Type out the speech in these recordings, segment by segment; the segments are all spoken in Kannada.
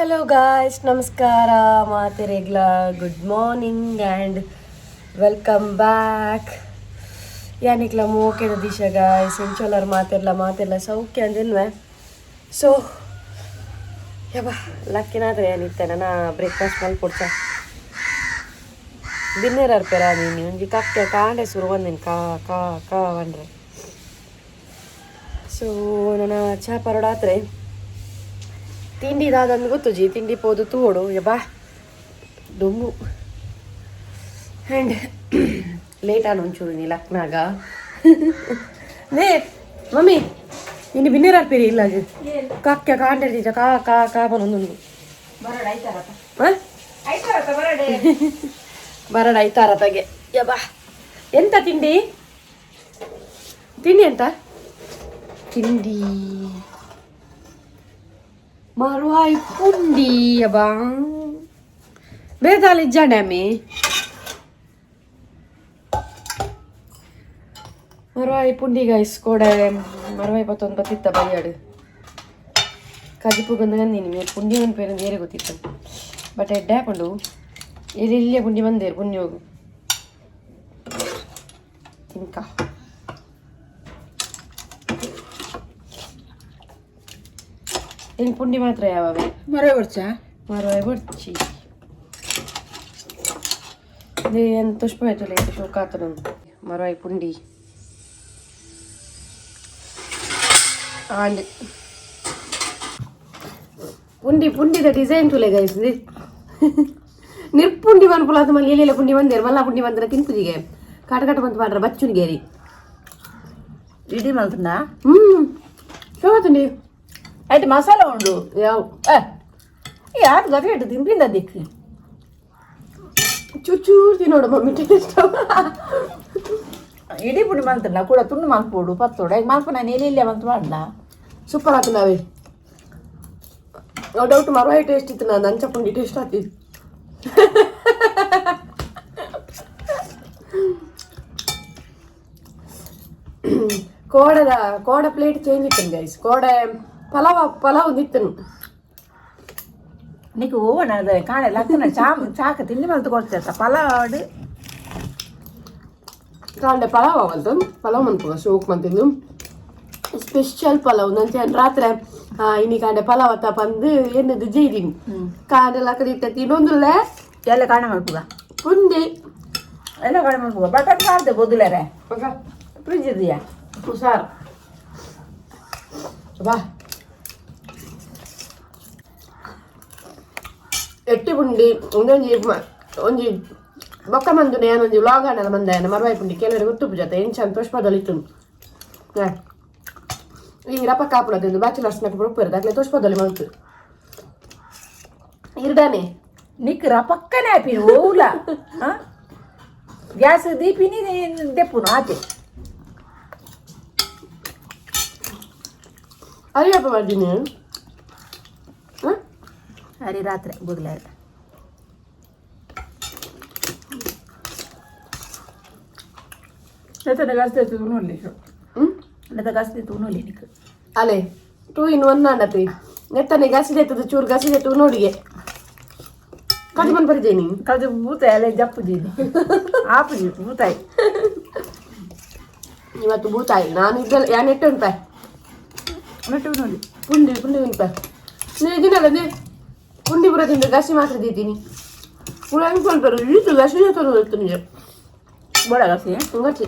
ಹಲೋ ಗಾಯ್ಸ್, ನಮಸ್ಕಾರ ಮಾತೆರೆಗ್ಲ, good morning and welcome back. ಯಾನಿಕ್ಲ ಮೋಕೆದ ದಿಶಾ ಗಾಯ್ಸ್, ಇಂಚೋಲರ್ ಮಾತೆಲ್ಲ ಸೌಖ್ಯ ಅಂದಿಲ್ವೇ. ಸೊ ಯಬ್ಬ ಲಕ್ಕಿನಾದ್ರೆ ಏನಿತ್ತೆ ನನ್ನ ಬ್ರೇಕ್ಫಾಸ್ಟ್ ಮಾಡಿ ಕೊಡ್ಸ ಡಿನ್ನರ್ ಅರ್ಪೆರ ನೀನು ಒಂಜಿ ಕಕ್ಕೆ ಕಾಂಡೆ ಶುರು ಬಂದಿನಿ ಕಾ ಬಂದ್ರೆ. ಸೊ ನನ್ನ ಚಹಾ ಪರೋಡಾತ್ರೆ ತಿಂಡಿ ದಾದಂದು ಗೊತ್ತುಜಿ, ತಿಂಡಿ ಪೋದು ತೂಡು ಯಬ್ಬಾ ದುಮ್ಮು ಆ್ಯಂಡ್ ಲೇಟ್ ಆನ್ ಒಂಚೂರು ನೀ ಲಕ್ನಾಗ ನೇ ಮಮ್ಮಿ ಇನ್ನು ಬಿನ್ನೇರ್ ಅರ್ಪೇರಿ ಇಲ್ಲ ಕಕ್ಕೆ ಕಾಂಡೆ ಕಾ ಬಂದೊಂದು ಬರಡ ಐತಾರತಾಗೆ ಯಬ್ಬಾ. ಎಂತ ತಿಂಡಿ ಎಂತ ತಿಂಡಿ ಮರುವಾಯಿ ಪುಂಡಿ ಯಬ್ಬಾ ಬೇದಾಲಿ ಜಡಮಿ ಮರುವಾಯಿ ಪುಂಡಿ ಗೈಸ್ ಕೋಡೆ ಮರುವಾಯಿ ಪತ್ತೊಂದು ಬತ್ತಿತ್ತ ಬೈಯಾಡು ಕದಿಪು ಬಂದಾಗ ನೀನು ಪುಂಡಿ ಒಂದು ಪೇರು ಬೇರೆ ಗೊತ್ತಿತ್ತು. ಬಟ್ ಎಡ್ಡೆ ಹಾಕೊಂಡು ಇಲ್ಲೇ ಪುಂಡಿ ಬಂದೇರು ಪುಂಡಿ ಹೋಗು ತಿನ್ಕ. ಏನು ಪುಂಡಿ ಮಾತ್ರ ಯಾವೇ ಮರವಾಯಿ ಬರ್ಚಿ ಏನು ತುಷ್ಪ ಆಯ್ತು ಲೇಟ್ ಚೌಕಾತು ನಂಗೆ ಮರವಾಯಿ ಪುಂಡಿ ಆಂಡ್ ಪುಂಡಿದ ಡಿಸೈನ್ ತುಲೆ ಗೈಸ್ಲಿ ನಿರ್ಪುಂಡಿ ಮನ್ಪುಲ ಅದು ಮಲ್ಲಿ ಎಲ್ಲೆಲ್ಲ ಪುಂಡಿ ಬಂದೇರು ಮಲ್ಲ ಪುಂಡಿ ಬಂದ್ರೆ ತಿನ್ಪುಜಿಗೆ ಕಾಟ ಬಂತು ಮಾಡ್ರೆ ಬಚ್ಚುನಿಗೇರಿ ಇಡೀ ಮಲ್ತಂದ ಶೋಭತುಂಡಿ ಆಯ್ತು ಮಸಾಲ ಉಂಡು ಯಾವ ಯಾರು ಗಟ್ಟಿ ತಿಂಪಿಂದ ದಿಕ್ಕಿ ಚೂಚೂರು ತಿನ್ನೋಡು ಮಮ್ಮಿ ಟೇಸ್ಟ್ ಇಡೀ ಪುಡಿ ಮಲ್ತಲ್ಲ ಕೂಡ ತುಂಡು ಮಲ್ಪೋಡು ಪತ್ತೋಡು ಈಗ ಮಲ್ಪ ನಾನು ಎಲ್ಲಿ ಮಲ್ತು ಮಾಡಲ ಸೂಪರ್ ಆಯ್ತು ನಾವೇ ಡೌಟ್ ಮರವಾಯಿ ಟೇಸ್ಟ್ ಇತ್ತು, ನಾನು ಅಂಚ ಪುಂಡಿ ಟೇಸ್ಟ್ ಆಗ್ತಿದ್ದು. ಕೋಡ ಪ್ಲೇಟ್ ಚೇಂಜ್ ಇತ್ತು ಗೈಸ್. ಕೋಡೆ ಪಲಾವ್ ನಿತ್ತನು నీకు ఓవనది కాడ లక్కన చాక తిండి మల్తు కొట్టేస్తా పలాడు ಕಾಂಡೆ ಪಲಾವ್ ಅವಲ್ತು ಪಲಾವ್ ಮನ್ಪುವ ಶೋಕ್ ಮಂತಿದ್ದು ಸ್ಪೆಷಲ್ ಪಲಾವ್ ನಂಚೆ ರಾತ್ರಿ ಇನಿ ಕಾಂಡೆ ಪಲಾವ್ ಅತ್ತ ಬಂದು ಎನ್ನದು ಜೈದಿನಿ ಕಾಂಡೆ ಲಕ್ಕಡಿ ಇಟ್ಟ ತಿನ್ನೊಂದುಲ್ಲ ಎಲ್ಲ ಕಾಣ ಮಲ್ಪುಗ ಪುಂಡಿ ಎಲ್ಲ ಕಾಣ ಮಲ್ಪುಗ ಬಟಾಟ್ ಮಾಡ್ದೆ ಬೊದ್ದುಲೇರೆ ಫ್ರಿಜ್ ಇದೆಯಾ ಹುಷಾರ್ ಬಾ. ಎಟ್ಟಿ ಪುಂಡಿ ಒಂಜಿ ಬೊಕ್ಕ ಮಂದುನೆ ಏನೊಂಜಿ ವ್ಲಾಗ್ ಆಡಲ ಮಂದೆ ಮರವಾಯಿ ಪುಂಡಿ ಕೆಲವರಿಗೆ ಗೊತ್ತು ಜೊತೆ ಏನು ಸಂತೋಷಪದಲ್ಲಿ ಇತ್ತು ಈ ರಪ್ಪ ಕಾಪುಳದ್ದು ಬ್ಯಾಚುಲರ್ಸ್ ನಕ್ಕೆ ಉಪ್ಪು ಅಗ್ಲೆ ತೋಷ್ಪದಲ್ಲಿ ಮಲ್ತು ಇರ್ಡಾನೆ ನಿಕ್ರ ಪಕ್ಕನೆ ಆಪಿನ ಓಲ ಗ್ಯಾಸ್ ದೀಪಿನಿ ದೆಪ್ಪುನು ಆಚೆ ಅರಿಯಪ್ಪ ಮಾಡ್ತೀನಿ ಅರಿ ರಾತ್ರಿ ಬುದ್ಲ ಗಸ್ತಿ ನೋಡ್ಲಿ ಗಸ್ತಿ ನೋಡ್ಲಿ ನಿಕ್ ಅಲೆ 2 in 1 ಆಡತ್ರಿ ನೆತ್ತನೆ ಗಸಿದೆತ್ತದ ಚೂರು ಗಸಿದೆತ್ತು ನೋಡಿಗೆ ಕಜು ಬಂದು ಬರಿದೇನಿ ಕಜು ಬೂತಾಯಿ ಅಲ್ಲೇ ಜಪ್ಪುದೀನಿ ಆಪುಜಿ ಬೂತಾಯಿ ಇವತ್ತು ಬೂತಾಯಿ ನಾನು ಇದ್ದಲ್ಲ ಯಾ ನೆಟ್ಟು ಉಂಟ ನೆಟ್ಟು ನೋಡಿ ಪುಂಡಿ ಉಂಟ ನೀವು ಇದನ್ನಲ್ಲ ನೀ ಪುಂಡಿ ಪುರ ತಿಂದು ಗಸಿ ಮಾತ್ರ ದೀತೀನಿ ಪುರ ಅನ್ಕೊಳ್ತಾರೆ ಇಳಿತು ಗಸಿ ತೊಗೊಂಡು ನಿಮಗೆ ಬೋಡ ಗಸಿ ಗಸಿ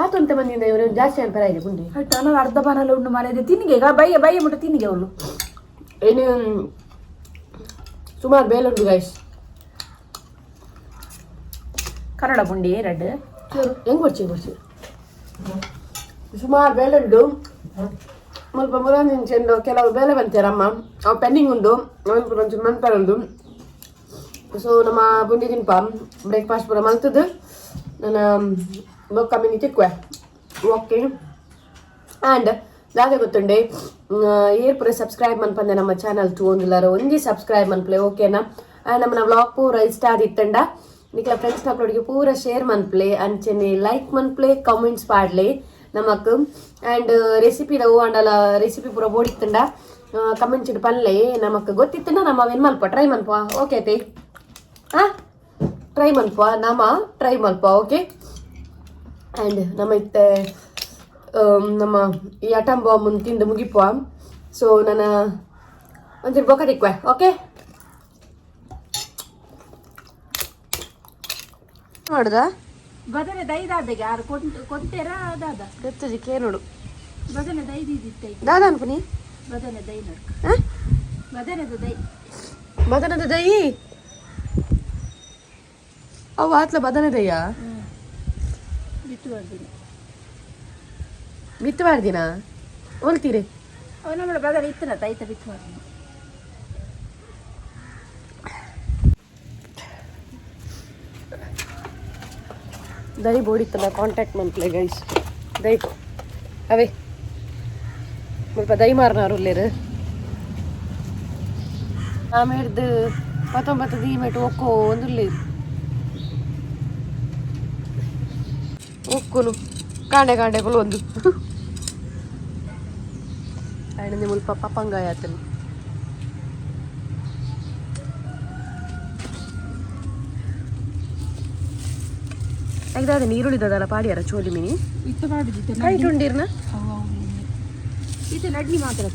ಆತಂತ ಬಂದಿಂದ ಇವರು ಜಾಸ್ತಿ ಅನ್ಪರ ಇದೆ ಪುಂಡಿ ನಾನು ಅರ್ಧ ಪಾನಲ್ಲ ಉಂಡು ಮಾಡಿದೆ ತಿನ್ನಿಗೆ ಬಯ್ಯ ಮುಟ್ಟ ತಿನ್ನಿಗೆ ಅವಳು ಏನು ಸುಮಾರು ಬೇಲುಂಟು ಗೈಸ್ ಕನ್ನಡ ಪುಂಡಿ ರೆಡ್ ಹೆಂಗೆ ಬರ್ಚಿ ಸುಮಾರು ಬೇಲುಂಟು ಮುಲ್ಪ ಮುರಂಜಿನ ಚೆಂಡು ಕೆಲವು ಬೇಲೆ ಬಂತಾರಮ್ಮ ಅವು ಪೆಂಡಿಂಗ್ ಉಂಡು ಒಂಚೂರು ಮನ್ಪರ ಉಂಡು. ಸೊ ನಮ್ಮ ಪುಂಡಿ ತಿನ್ಪ ಬ್ರೇಕ್ಫಾಸ್ಟ್ ಪೂರ ಮಲ್ತದ್ದು ನನ್ನ ಬೊಕ್ಕ ಮಿನಿ ಚಿಕ್ಕವೆ ಓಕೆ ಆ್ಯಂಡ್ ದಾದ ಗೊತ್ತುಂಡೆ ಏರ್ ಪೂರ ಸಬ್ಸ್ಕ್ರೈಬ್ ಮನ್ಪಂದೆ ನಮ್ಮ ಚಾನಲ್ ಒಂದಿಲ್ಲಾರ ಒಂಜಿ ಸಬ್ಸ್ಕ್ರೈಬ್ ಮನ್ಪಲೆ ಓಕೆನಾ. ನಮ್ಮನ ವ್ಲಾಗ್ ಪೂರ ಇಷ್ಟ ಆದಿತ್ತಂಡ ನಿಕ್ಲ ಫ್ರೆಂಡ್ಸ್ ನಕ್ಲೊಡಿಗೆ ಪೂರ ಶೇರ್ ಮನ್ಪ್ಲೆ ಅಂಚನೆ ಲೈಕ್ ಮನ್ಪ್ಲೆ ಕಾಮೆಂಟ್ಸ್ ಪಾಡ್ಲೆ ನಮಕ್ ಆ್ಯಂಡ್ ರೆಸಿಪಿದ ಹೂ ಅಂಡಲ ರೆಸಿಪಿ ಪೂರ ಬೋಡಿತ್ತಂಡ ಕಮೆಂಟ್ ಚಿಡ್ ಪನ್ಲೆ ನಮಕ್ ಗೊತ್ತಿತ್ತಂಡ ನಮ್ಮ ಅವೇನು ಮಲ್ಪ ಟ್ರೈ ಮಲ್ಪ ಓಕೆ ಐತಿ ಟ್ರೈ ಮಲ್ಪ ಟ್ರೈ ಮಲ್ಪ ಓಕೆ ಆ್ಯಂಡ್ ನಮ್ಮ ಇತ್ತೆ ನಮ್ಮ ಈ ಅಟಂಬ ಮುಂದೆ ತಿಂದು ಮುಗಿಪುವ ಸೊ ನಾನು ಒಂಚೂರು ಬೊಕ ತಿಕ್ವೆ ಓಕೆ ಮಾಡುದ ಬದನೆ ದೈದಾದಗೆ ಯಾರು ಕೊಂತೇರ ದಾದ ಗೊತ್ತಜಿಕ್ಕೆ ನೋಡು ಬದನೆ ದೈದಿದ್ದಿತ್ತೆ ದಾದ ಅನ್ಪುನಿ ಬದನೆ ದೈ ನಡ್ಕ ಬದನೆದ ದೈ ಬದನದ ದೈ ಅವು ಆತ್ಲ ಬದನೆ ದಯ್ಯ ಬಿತ್ತು ಮಾಡ್ದಿನ ಹೊಲ್ತೀರಿ ಅವ ನಮ್ಮ ಬದನೆ ಇತ್ತನ ದೈತ ಬಿತ್ತು ಮಾಡ್ತೀನಿ ದೈ ಬೋಡಿತ್ತಲ್ಲ ಕಾಂಟ್ಯಾಕ್ಟ್ ಮಂತ್ಲೆ ಗೈಸ್ ದೈ ಅವೇ ಸ್ವಲ್ಪ ದೈ ಮಾರನಾರು ಇಲ್ಲೇರು ಆಮೇಲೆ 19 ದೀಮೆಟು ಒಕ್ಕೋ ಒಂದುಲ್ಲೇರು ಒಕ್ಕುನು ಕಾಂಡೆಗಳು ಒಂದು ಆಯ್ನ ಮುಲ್ಪ ಪಪ್ಪಂಗಾಯ ಆತನು ಯಾಕಂದ್ರೆ ನೀರುಳಿದದಲ್ಲ ಪಾಡಿಯಾರ ಚೋಲಿ ಮೀನಿ ಇತ್ತು ಮಾಡಿದ್ದೆ ಕೈಟ್ ಉಂಡಿರ್ನ ಇದು ನಡ್ಲಿ ಮಾತ್ರ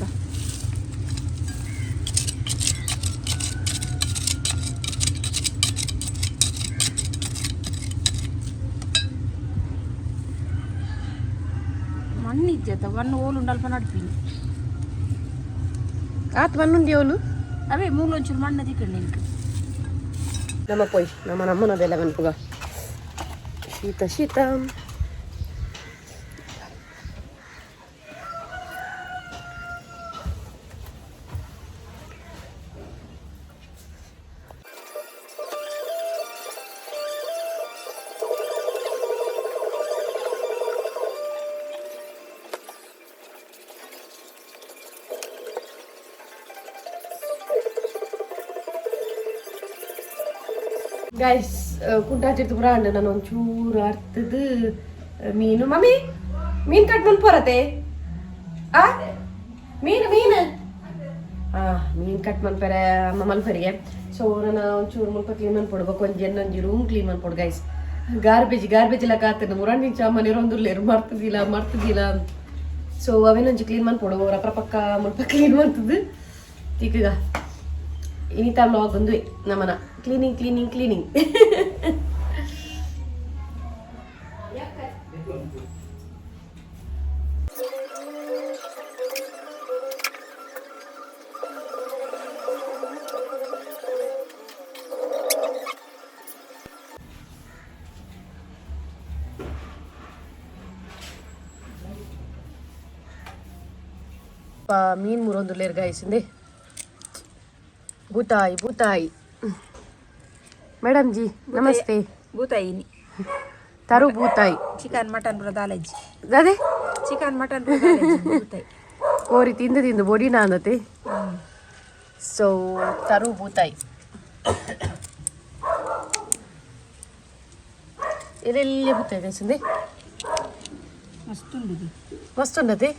ಮಣ್ಣಿದ್ಯತ ಒಂದು ಓಲು ಉಂಡಲ್ಪ ನಡ್ತೀನಿ ಆತ್ ಮಣ್ಣುಂಡಿ ಅವಳು ಅವೇ ಮೂಲೊಂಚೂರು ಮಣ್ಣು ತಿಕ್ಕಂಡು ನಿಂತು ನಮ್ಮ ಪೊಯ್ ನಮ್ಮನದೆಲ್ಲ ಕನ್ಪುಗ ಶೀತ ಗೈಸ್ ಕುಂಟಾಚಿರ್ತು ಪುರ ಅಂಡ ನಾನು ಒಂಚೂರು ಅರ್ಥದ್ದು ಮೀನು ಮಮ್ಮಿ ಮೀನು ಕಟ್ ಮನ್ಪೋರತೆ ಮೀನು ಮೀನು ಕಟ್ ಮನ್ಪರೆ ಅಮ್ಮ ಮಲ್ಪರಿಗೆ ಸೊ ನಾನು ಒಂಚೂರು ಮುಲ್ಪ ಕ್ಲೀನ್ ಮನ್ಪೊಡ್ಬೇಕು ಒಂಜಿ ರೂಮ್ ಕ್ಲೀನ್ ಮನ್ಪೊಡು ಗೈಸ್ ಗಾರ್ಬೇಜ್ ಎಲ್ಲ ಕಾತನು ಮುರಂಡಿ ಸಾಮಾನು ಇರೊಂದುಲ್ಲೇರು ಮರ್ತದಿಲ್ಲ ಸೊ ಅವೇನೊಂಚು ಕ್ಲೀನ್ ಮನ್ಪೊಡು ರಪ್ರ ಪಕ್ಕ ಮುಲ್ಪ ಕ್ಲೀನ್ ಮಾಡ್ತದ್ದು ತಿಕ್ಕಗ ಇನಿತಾ ವ್ಲಾಗ್ ಒಂದು ನಮ್ಮನ ಕ್ಲೀನಿಂಗ್ ಮೀನ್ ಮುರೊಂದುಲ್ಲೇರು ಗಾಯಿಸಿಂದೆ ಬೂತಾಯಿ ಮೇಡಮ್ ಜಿ ನಮಸ್ತೆ ಬೂತಾಯಿನಿ ತರು ಬೂತಾಯಿ ಚಿಕನ್ ಮಟನ್ ಪೂರ ದಾಲಜ್ಜಿ ಅದೇ ಚಿಕನ್ ಮಟನ್ ಪೂರ ದಾಲಜ್ಜಿ ಬೂತಾಯಿ ಕೋರಿ ತಿಂದು ಬೋಡಿನ ಅಂದತೆ ಸೊ ತರು ಬೂತಾಯಿ ಎಲ್ಲೆಲ್ಲಿ ಬೂತಾಯಿ ಕೈಸಂದೆ ಮಸ್ತ್ ಉಂಡತೆ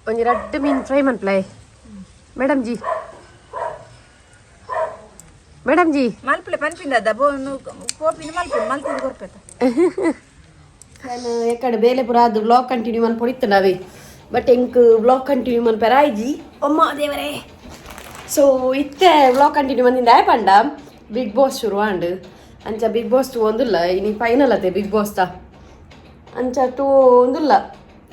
ಒಂಜಿ ರಡ್ಡ್ ಮೀನು ಫ್ರೈ ಮನ್ಪ್ಲಾಯ್ ಮೇಡಮ್ ಜಿ ಮಲ್ಪಲೆ ಪನ್ಪಿಂದ ಕೋಪಿನ ಮಲ್ತಿದ್ದು ಕೊರ್ಪೇತ ನಾನು ಎಕ್ಕಡೆ ಬೇಲೆ ಪುರ ಅದು ವ್ಲಾಗ್ ಕಂಟಿನ್ಯೂ ಮನ್ ಪೊಡಿತ್ತು ನಾವೇ ಬಟ್ ಎಂಕ್ ವ್ಲಾಗ್ ಕಂಟಿನ್ಯೂ ಮನ್ ಪೆರಾಯ್ಜಿ ಅಮ್ಮ ದೇವರೇ ಸೊ ಇತ್ತೆ ವ್ಲಾಗ್ ಕಂಟಿನ್ಯೂ ಮಂದಿಂದ ಆಯ್ಪಂಡ ಬಿಗ್ ಬಾಸ್ ಶುರು ಆಂಡ್ ಅಂಚ ಬಿಗ್ ಬಾಸ್ ತೂ ಒಂದುಲ್ಲ ಇನಿ ಫೈನಲ್ ಅತೆ ಬಿಗ್ ಬಾಸ್ ತ ಅಂಚ ತೂ ಒಂದುಲ್ಲ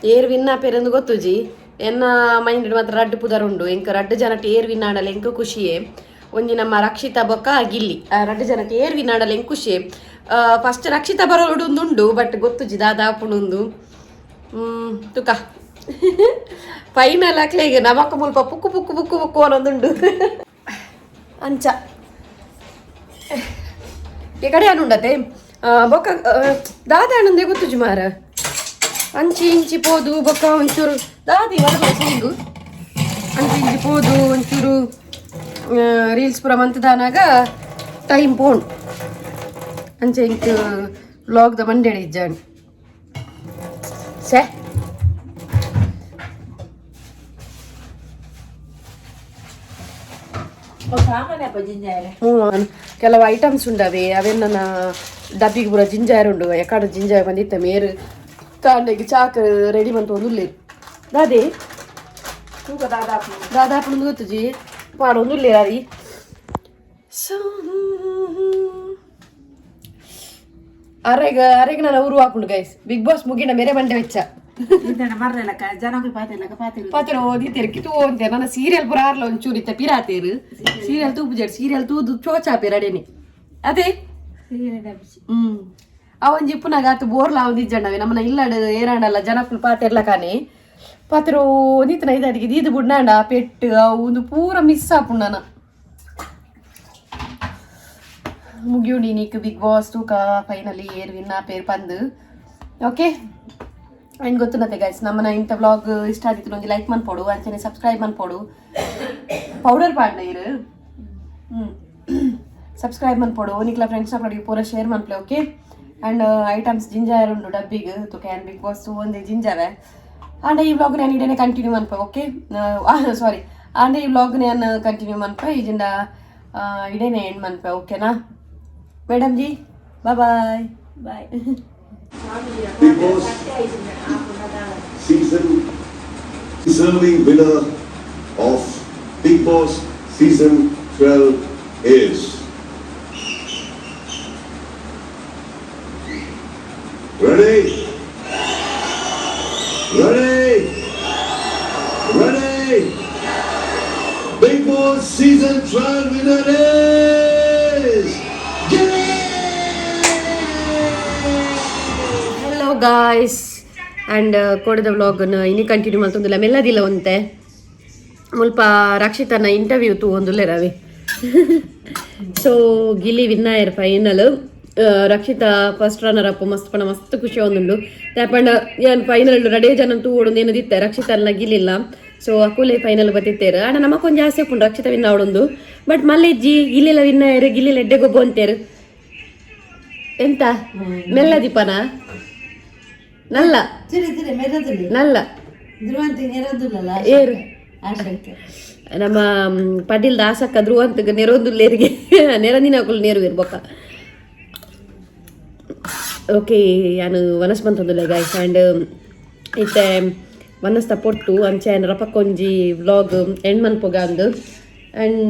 ಏರ್ ವಿನ್ ಆಪೇರೆಂದು ಗೊತ್ತುಜಿ ಎನ್ನ ಮೈಂಡ್ ಮಾತ್ರ ರಡ್ಡು ಪುದರುಂಡು ಎಂಕ ರಡ್ಡು ಜನಕ್ಕೆ ಏರ್ ವಿನ್ ಆಡಲ್ಲ ಎಂಕ ಖುಷಿಯೇ ಒಂಜಿ ನಮ್ಮ ರಕ್ಷಿತಾ ಬೊಕ್ಕ ಗಿಲ್ಲಿ ರಡ್ಡು ಜನಕ್ಕೆ ಏರ್ ವಿನ್ ಆಡಲ್ಲ ಎಂಕ ಖುಷಿ ಫಸ್ಟ್ ರಕ್ಷಿತಾ ಬರೋಡುಂದುಂಡು ಬಟ್ ಗೊತ್ತುಜಿ ದಾದಾಪುಣುಂದು ತುಕ ಫೈನಲ್ ಹಾಕ್ಲೆ ಈಗ ನಮಕ್ಕ ಮುಲ್ಪ ಪುಕ್ಕು ಅನ್ನೋದುಂಡು ಅಂಚ ಈ ಕಡೆ ಅನುಂಡತೆ ಬೊಕ್ಕ ದಾದ ಅಣ್ಣಂದೆ ಗೊತ್ತುಜಿ ಮಾರ ಅಂಚಿ ಇಂಚಿ ಪೋದು ಬೊಕ್ಕ ಒಂಚೂರು ದಾದಿ ಹಿಂಗು ಅಂಚಿ ಇಂಚಿ ಪೋದು ಒಂಚೂರು ರೀಲ್ಸ್ ಪುರ ಮಂತದಾನಾಗ ಟೈಮ್ ಪೋಣ್ ಅಂಚೆ ಇಂಕ್ ವ್ಲಾಗ್ದ ಮಂಡ್ಯಡ ಇಜ್ಜಾಣಿ ಸೆ ಸಾಮಾನ್ಯ ಜಿಂಜಾರೆ ಕೆಲವು ಐಟಮ್ಸ್ ಉಂಡವೆ ಅವೇನು ನನ್ನ ಡಬ್ಬಿಗೆ ಪೂರ ಜಿಂಜಾರ್ ಉಂಡು ಎಕಾಡು ಜಿಂಜಾರ್ ಬಂದಿತ್ತ ಮೇರು ಕಾಂಡೆಗೆ ಚಾಕ್ ರೆಡಿ ಬಂತು ಒಂದುಲ್ಲೇರು ದಾದೆ ತೂಕ ದಾದಾಪು ದಾದಾಪು ಗೊತ್ತುಜಿ ಪಾಡು ಒಂದುಲ್ಲೇರು ಅರಿ ಸೊ ಅರೆಗೆ ನಾನು ಊರು ಹಾಕೊಂಡು ಗೈಸ್ ಬಿಗ್ ಬಾಸ್ ಮುಗಿನ ಮೇರೆ ಬಂಡೆ ವೆಚ್ಚ ಮರ್ರೆಲ್ಲ ಜನಕ್ಕೆ ಪಾತ್ರ ಓದಿತ್ತೇರು ಕಿತ್ತು ಹೋಗ್ತೇನೆ ನನ್ನ ಸೀರಿಯಲ್ ಪುರ ಆರ್ಲ ಒಂಚೂರು ಇತ್ತ ಪಿರಾತೇರು ಸೀರಿಯಲ್ ತೂಪು ಜಡ್ ಸೀರಿಯಲ್ ತೂದು ಚೋಚಾಪೇರು ಅಡೇನೆ ಅದೇ ಅವನ್ ಜಿಪ್ಪುನಾಗ ಆತು ಬೋರ್ಲ ಅವನ್ ಇಜ್ಜಣ್ಣವೆ ನಮ್ಮನ್ನ ಇಲ್ಲಡ ಏರಾಂಡಲ್ಲ ಜನಕ್ಕೂ ಪಾತೆರ್ಲ ಕಾನೆ ಪಾತ್ರೋ ನಿಂತನ ಇದಡಿಗೆ ದೀದು ಬುಡ್ನಾಂಡ ಪೆಟ್ಟು ಅವು ಪೂರ ಮಿಸ್ ಆಪುಂಡು ನಾನು ಮುಗಿಯುಂಡಿ ನೀಕ್ ಬಿಗ್ ಬಾಸ್ ತೂಕ ಫೈನಲಿ ಏರ್ ವಿನ್ನ ಪೇರ್ ಪಂದು ಓಕೆ ಅಂಡ್ ಗೊತ್ತುನತ್ತೆ ಗೈಸ್ ನಮ್ಮನ ಇಂಥ ವ್ಲಾಗ್ ಇಷ್ಟ ಆದಿತ್ತು ಒಂದು ಲೈಕ್ ಮನ್ಪೋಡು ಅಂಚನೆ ಸಬ್ಸ್ಕ್ರೈಬ್ ಮನ್ಪೋಡು ಪೌಡರ್ ಪಾಡ್ನ ಇರು ಸಬ್ಸ್ಕ್ರೈಬ್ ಮನ್ಪೋಡು ನಿಕ್ಲ ಫ್ರೆಂಡ್ಸ್ ನೊಟ್ಟಿಗೆ ಪೂರ ಶೇರ್ ಮನ್ಪ್ಲೆ ಓಕೆ ಅಂಡ್ ಐಟಮ್ಸ್ ಜಿಂಜರ್ ಉಂಡು ಡಬ್ಬಿಗೆ ತು ಕ್ಯಾನ್ ಬಿಗ್ ಬಾಸ್ ಒಂದೇ ಜಿಂಜಾವೆ ಆಂಡ ಈ ವ್ಲಾಗ್ ನಾನು ಇಡೇನೆ ಕಂಟಿನ್ಯೂ ಮನ್ಪೆ ಓಕೆ ಸಾರಿ ಆಂಡ ಈ ವ್ಲಾಗ್ ನಾನು ಕಂಟಿನ್ಯೂ ಮನ್ಪೆ ಇದಿಂದ ಇಡೇನೆ ಎಂಡ್ ಮನ್ಪೆ ಓಕೆನಾ madam G bye bye Big Boss season deserving winner of Big Boss season 12 is ready Big Boss season 12 winner is hello guys and ಕೊಡದ ವ್ಲಾಗನ್ನು ಇನ್ನಿ ಕಂಟಿನ್ಯೂ ಮಾಡ್ತೊಂದಿಲ್ಲ ಮೆಲ್ಲದಿಲ್ಲ ಒಂತೆ ಮುಲ್ಪ ರಕ್ಷಿತನ ಇಂಟರ್ವ್ಯೂ ತೂಂದುಲ್ಲೆ Ravi so Gilli winner final Rakshita first runner up ಮಸ್ತ್ ಪಣ ಮಸ್ತ್ ಖುಷಿ ಒಂದುಂಡು ಯಾಪಂಡ ಏನು ಫೈನಲ್ ರೆಡೇ ಜನ ತೂವೊಂದು ಏನದಿತ್ತೆ ರಕ್ಷಿತನ ಗಿಲ್ಲಿಲ್ಲ ಸೊ ಅಕುಲೆ ಫೈನಲ್ ಬತ್ತಿತ್ತೇರು ಆಡ ನಮಕೊಂದು ಜಾಸ್ತಿ ಹಾಕೊಂಡು ರಕ್ಷಿತ ವಿನ್ ಆವಡೊಂದು ಬಟ್ ಮಲ್ಲೆಜ್ಜಿ ಗಿಲ್ಲಿಲ್ಲ ವಿನ್ನರ್ ಗಿಲ್ಲಿಲ್ಲ ಎಡ್ಡೆ ಗೊಬ್ಬು ಅಂತೇರು ಎಂತ ಮೆಲ್ಲ ದೀಪನ ನಲ್ಲ ನಲ್ಲ ಏರು ನಮ್ಮ ಪಡೀಲ್ ದಾಸಕ್ಕ ಧ್ರುವಂತ ನೆರೊಂದುಲ್ಲೇರಿಗೆ ನೆರಂದಿನ ಹಾಕಲು ನೇರು ಇರ್ಬೇಕ ಓಕೆ ನಾನು ವನಸ್ ಬಂತಂದುಲ್ಲ ಗೈಸ್ ಆ್ಯಂಡ್ ಇತ್ತೆ ವನಸ್ ತಪೊಟ್ಟು ಅಂಚೆ ರಪಕ್ಕೊಂಜಿ ವ್ಲಾಗ್ ಎಂಡ್ ಮನ್ಪೊಗ ಅಂದು ಆ್ಯಂಡ್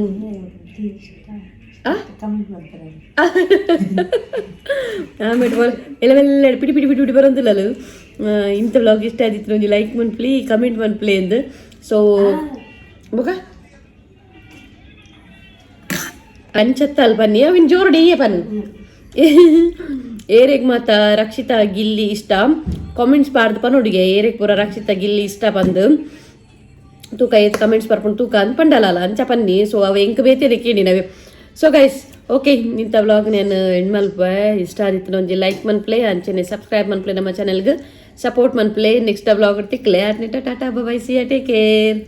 ಆಮೇಲೆ ಎಲ್ಲ ಮೆಲ್ಲ ಪಿಟಿ ಪಿಟಿ ಪಿಟಿ ಪಿಟಿ ಬರೋದಿಲ್ಲ ಇಂಥ ವ್ಲಾಗ್ ಇಷ್ಟ ಆದಿತ್ತು ಒಂದು ಲೈಕ್ ಮನ್ಪ್ಲಿ ಕಮೆಂಟ್ ಮನ್ಪ್ಲಿ ಎಂದು ಸೊ ಬೊಕ ಅಂಚತ್ತಲ್ ಬನ್ನಿ ಅವಿನ ಜೋರ್ಡಿ ಪನ್ ಏರೆಗ್ ಮಾತ ರಕ್ಷಿತಾ ಗಿಲ್ಲಿ ಇಷ್ಟ ಕಾಮೆಂಟ್ಸ್ ಪಾಡ್ದು ಪನ್ನೊಡಿಗೆ ಏರೆಗ್ ಪೂರ ರಕ್ಷಿತಾ ಗಿಲ್ಲಿ ಇಷ್ಟ ಬಂದು ತೂಕ ಏತ್ ಕಮೆಂಟ್ಸ್ ಬರ್ಕೊಂಡು ತೂಕ ಅಂದ್ ಪಂಡಲ್ಲ ಅಂಚ ಪನ್ನಿ ಸೊ ಅವ ಎಂಕ್ ಬೇತೇನೆ ಕೇಳಿ ನಾವೇ ಸೊ ಗೈಸ್ ಓಕೆ ಇಂಥ ವ್ಲಾಗ್ ನಾನು ಹೆಣ್ಮಲ್ಪ ಇಷ್ಟ ಆದಿತ್ತು ಒಂಜಿ ಲೈಕ್ ಮನ್ಪ್ಲೆ ಅಂಚನೆ ಸಬ್ಸ್ಕ್ರೈಬ್ ಮನ್ಪ್ಲೆ ನಮ್ಮ ಚಾನಲ್ಗೆ ಸಪೋರ್ಟ್ ಮನ್ಪ್ಲೆ ನೆಕ್ಸ್ಟ್ ವ್ಲಾಗ್ ತಿಕ್ಲೆ tata bye see take care